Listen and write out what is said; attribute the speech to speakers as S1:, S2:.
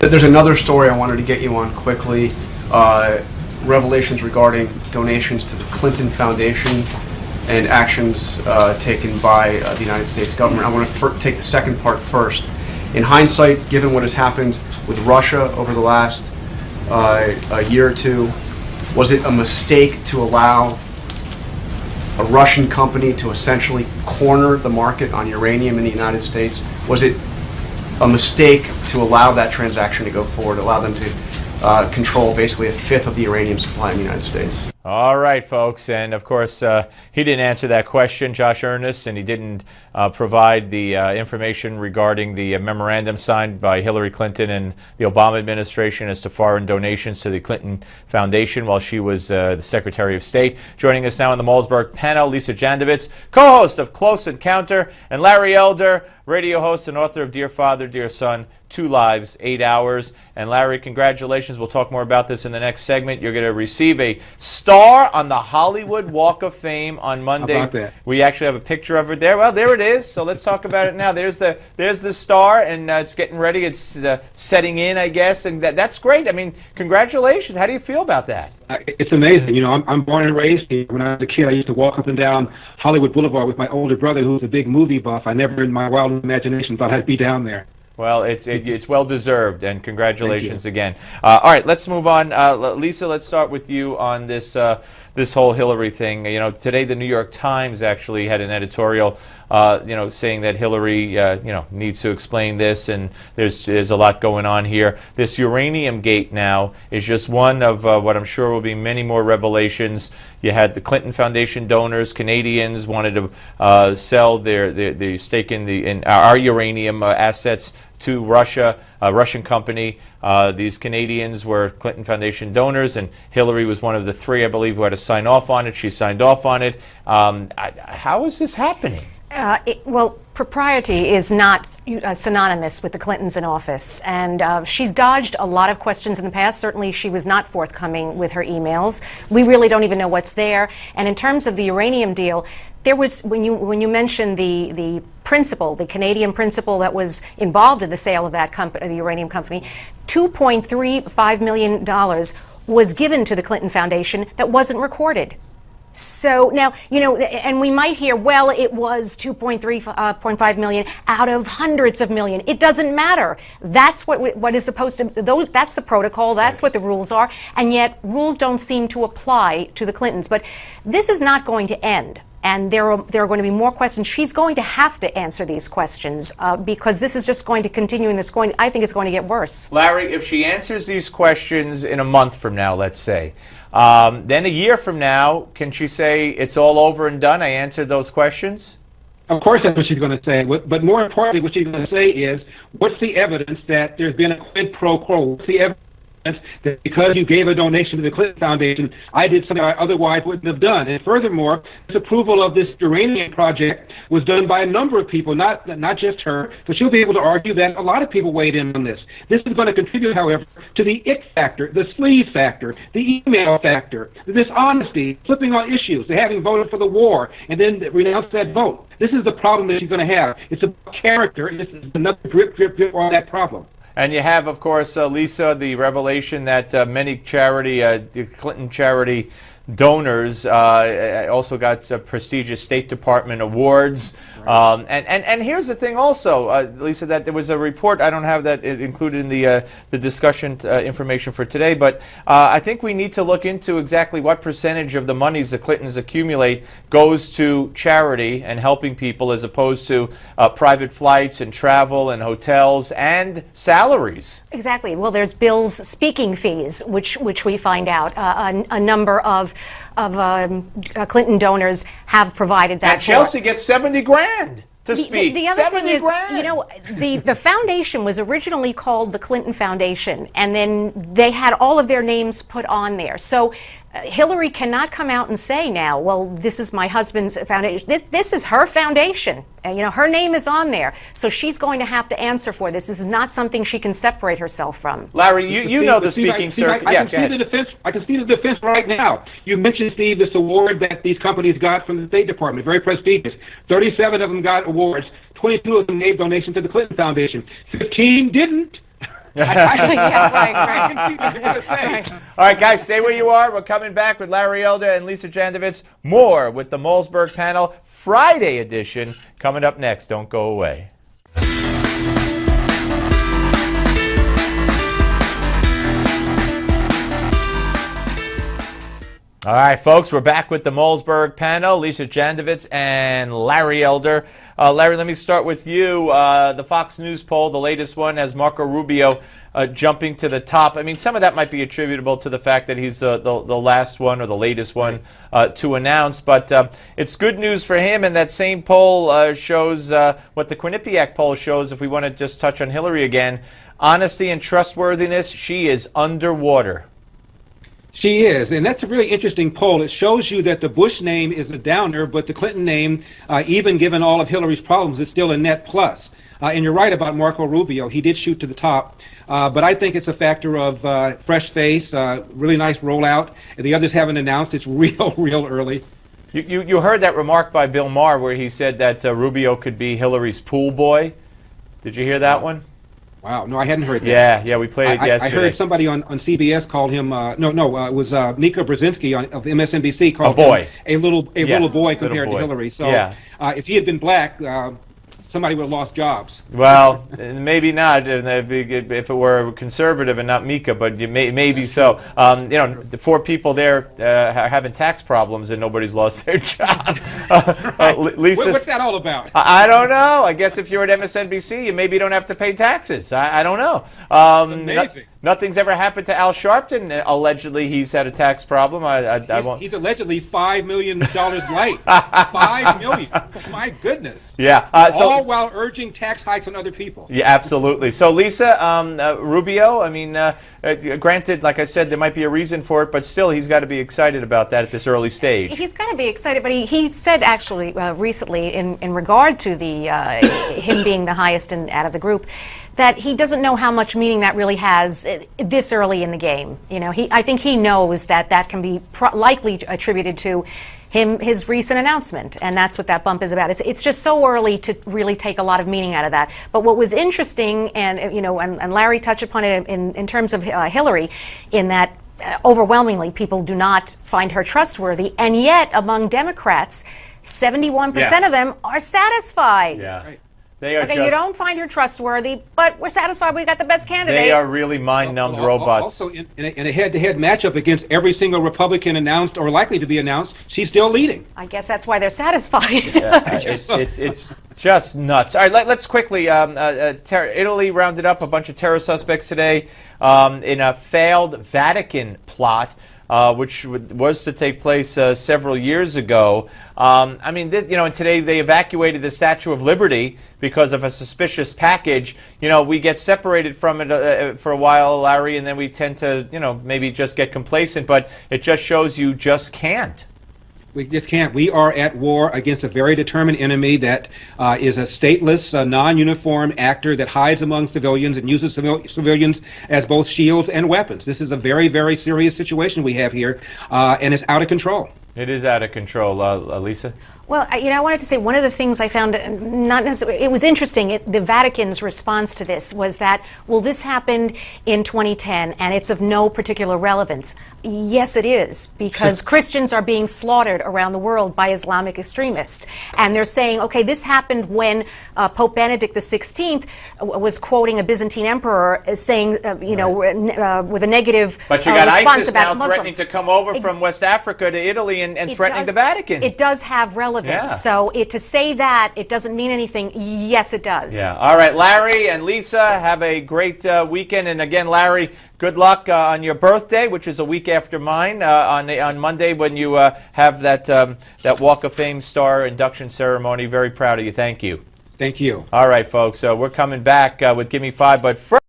S1: There's another story I wanted to get you on quickly. Revelations regarding donations to the Clinton Foundation and actions taken by the United States government. I want to take the second part first. In hindsight, given what has happened with Russia over the last a year or two, was it a mistake to allow a Russian company to essentially corner the market on uranium in the United States? Was it a mistake to allow that transaction to go forward, allow them to control basically a fifth of the uranium supply in the United States?
S2: All right, folks, and of course he didn't answer that question, Josh Earnest, and he didn't provide the information regarding the memorandum signed by Hillary Clinton and the Obama administration as to foreign donations to the Clinton Foundation while she was the Secretary of State. Joining us now on the Malzberg panel, Lisa Jandovitz, co-host of Close Encounter, and Larry Elder, radio host and author of Dear Father, Dear Son, 2 Lives, 8 Hours. And Larry, congratulations. We'll talk more about this in the next segment. You're going to receive a star on the Hollywood Walk of Fame on Monday.
S3: How about that?
S2: We actually have a picture of it there. Well, there it is. So let's talk about it now. There's the star, and it's getting ready. It's setting in, I guess, and that's great. I mean, congratulations. How do you feel about that?
S3: It's amazing. You know, I'm born and raised here. When I was a kid, I used to walk up and down Hollywood Boulevard with my older brother, who was a big movie buff. I never in my wild imagination thought I'd be down there.
S2: Well, it's well deserved, and congratulations again. All right, let's move on. Lisa, let's start with you on this this whole Hillary thing. You know, today the New York Times actually had an editorial, saying that Hillary, needs to explain this, and there's a lot going on here. This uranium gate now is just one of what I'm sure will be many more revelations. You had the Clinton Foundation donors, Canadians wanted to sell their stake in our uranium assets to Russia, a Russian company. These Canadians were Clinton Foundation donors, and Hillary was one of the 3, I believe, who had to sign off on it. She signed off on it. How is this happening?
S4: Well, propriety is not synonymous with the Clintons in office, and she's dodged a lot of questions in the past. Certainly, she was not forthcoming with her emails. We really don't even know what's there. And in terms of the uranium deal, there was, when you mentioned the principal, the Canadian principal that was involved in the sale of that company, the uranium company, $2.35 million was given to the Clinton Foundation that wasn't recorded. So now, and we might hear, well, it was 2.5 million out of hundreds of million. It doesn't matter. That's what is supposed to, that's the protocol, that's what the rules are, and yet rules don't seem to apply to the Clintons. But this is not going to end. And there are going to be more questions. She's going to have to answer these questions because this is just going to continue, and I think it's going to get worse.
S2: Larry, if she answers these questions in a month from now, let's say, then a year from now, can she say it's all over and done? I answered those questions?
S3: Of course that's what she's going to say. But more importantly, what she's going to say is, what's the evidence that there's been a quid pro quo? What's the evidence that because you gave a donation to the Clinton Foundation, I did something I otherwise wouldn't have done? And furthermore, this approval of this uranium project was done by a number of people, not just her. So she'll be able to argue that a lot of people weighed in on this. This is going to contribute, however, to the ick factor, the sleaze factor, the email factor, the dishonesty, flipping on issues, the having voted for the war and then renounced that vote. This is the problem that she's going to have. It's about character, and this is another drip on that problem.
S2: And you have, of course, Lisa, the revelation that many Clinton charity donors also got prestigious State Department awards. Right. And here's the thing also, Lisa, that there was a report, I don't have that included in the discussion information for today, but I think we need to look into exactly what percentage of the monies the Clintons accumulate goes to charity and helping people as opposed to private flights and travel and hotels and salaries. Exactly.
S4: Well, there's Bill's speaking fees, which we find out a number of Clinton donors have provided that.
S2: And Chelsea gets 70 grand to speak.
S4: The other thing is, the foundation was originally called the Clinton Foundation, and then they had all of their names put on there. So Hillary cannot come out and say now, well, this is my husband's foundation. This is her foundation. And, her name is on there. So she's going to have to answer for this. This is not something she can separate herself from.
S2: Larry, you know the speaking circuit.
S3: I can see the defense right now. You mentioned, Steve, this award that these companies got from the State Department, very prestigious. 37 of them got awards. 22 of them made donations to the Clinton Foundation. 15 didn't.
S4: Yeah, right,
S3: I can see what you're going to say.
S4: right.
S2: All right, guys, stay where you are. We're coming back with Larry Elder and Lisa Jandovitz. More with the Malzberg panel, Friday edition, coming up next. Don't go away. All right, folks, we're back with the Malzberg panel, Lisa Jandovitz and Larry Elder. Larry, let me start with you. The Fox News poll, the latest one, has Marco Rubio jumping to the top. I mean, some of that might be attributable to the fact that he's the last one or the latest one to announce, but it's good news for him, and that same poll shows what the Quinnipiac poll shows, if we want to just touch on Hillary again. Honesty and trustworthiness, she is underwater.
S3: She is, and that's a really interesting poll. It shows you that the Bush name is a downer, but the Clinton name, even given all of Hillary's problems, is still a net plus. And you're right about Marco Rubio. He did shoot to the top, but I think it's a factor of fresh face, really nice rollout. And the others haven't announced. It's real early.
S2: You heard that remark by Bill Maher where he said that Rubio could be Hillary's pool boy. Did you hear that one?
S3: Wow, no, I hadn't heard that.
S2: Yeah, we played it yesterday.
S3: I heard somebody on CBS called him, it was Mika Brzezinski of MSNBC called him a little boy compared to Hillary. So if he had been black, somebody would have lost jobs.
S2: Well, maybe not if it were conservative and not Mika, but maybe so. The 4 people there are having tax problems and nobody's lost their job. Lisa,
S3: what's that all about?
S2: I don't know. I guess if you're at MSNBC, you maybe don't have to pay taxes. I don't know.
S3: Amazing.
S2: Nothing's ever happened to Al Sharpton. Allegedly, he's had a tax problem.
S3: He's allegedly $5 million late. $5 million. My goodness.
S2: Yeah.
S3: All while urging tax hikes on other people.
S2: Yeah, absolutely. So, Lisa, Rubio, I mean, granted, like I said, there might be a reason for it, but still, he's got to be excited about that at this early stage.
S4: He's got to be excited, but he said actually recently in regard to the him being the highest out of the group, that he doesn't know how much meaning that really has this early in the game. I think he knows that can be likely attributed to his recent announcement, and that's what that bump is about. It's just so early to really take a lot of meaning out of that. But what was interesting, and Larry touched upon it in terms of Hillary, in that overwhelmingly people do not find her trustworthy, and yet among Democrats, 71% of them are satisfied.
S2: Yeah.
S4: Right.
S2: You
S4: don't find her trustworthy, but we're satisfied we got the best candidate.
S2: They are really mind-numbed robots.
S3: Also, in a head-to-head matchup against every single Republican announced or likely to be announced, she's still leading.
S4: I guess that's why they're satisfied.
S2: It's just nuts. All right, let's quickly. Italy rounded up a bunch of terror suspects today in a failed Vatican plot, which was to take place several years ago. And today they evacuated the Statue of Liberty because of a suspicious package. We get separated from it for a while, Larry, and then we tend to, maybe just get complacent, but it just shows you just can't.
S3: We just can't. We are at war against a very determined enemy that is a stateless, non-uniform actor that hides among civilians and uses civilians as both shields and weapons. This is a very, very serious situation we have here, and it's out of control.
S2: It is out of control, Lisa.
S4: Well, I wanted to say one of the things I found, not necessarily, it was interesting, the Vatican's response to this was that, well, this happened in 2010 and it's of no particular relevance. Yes, it is, because Christians are being slaughtered around the world by Islamic extremists. And they're saying, okay, this happened when Pope Benedict XVI was quoting a Byzantine emperor saying, with a negative
S2: but you got
S4: response
S2: ISIS
S4: about
S2: now threatening to come over from West Africa to Italy and threatening the Vatican.
S4: It does have relevance. Yeah. So to say that it doesn't mean anything, yes, it does.
S2: Yeah. All right, Larry and Lisa, have a great weekend. And again, Larry, good luck on your birthday, which is a week after mine, on Monday when you have that Walk of Fame star induction ceremony. Very proud of you. Thank you.
S3: Thank you.
S2: All right, folks. So we're coming back with Give Me 5, but first.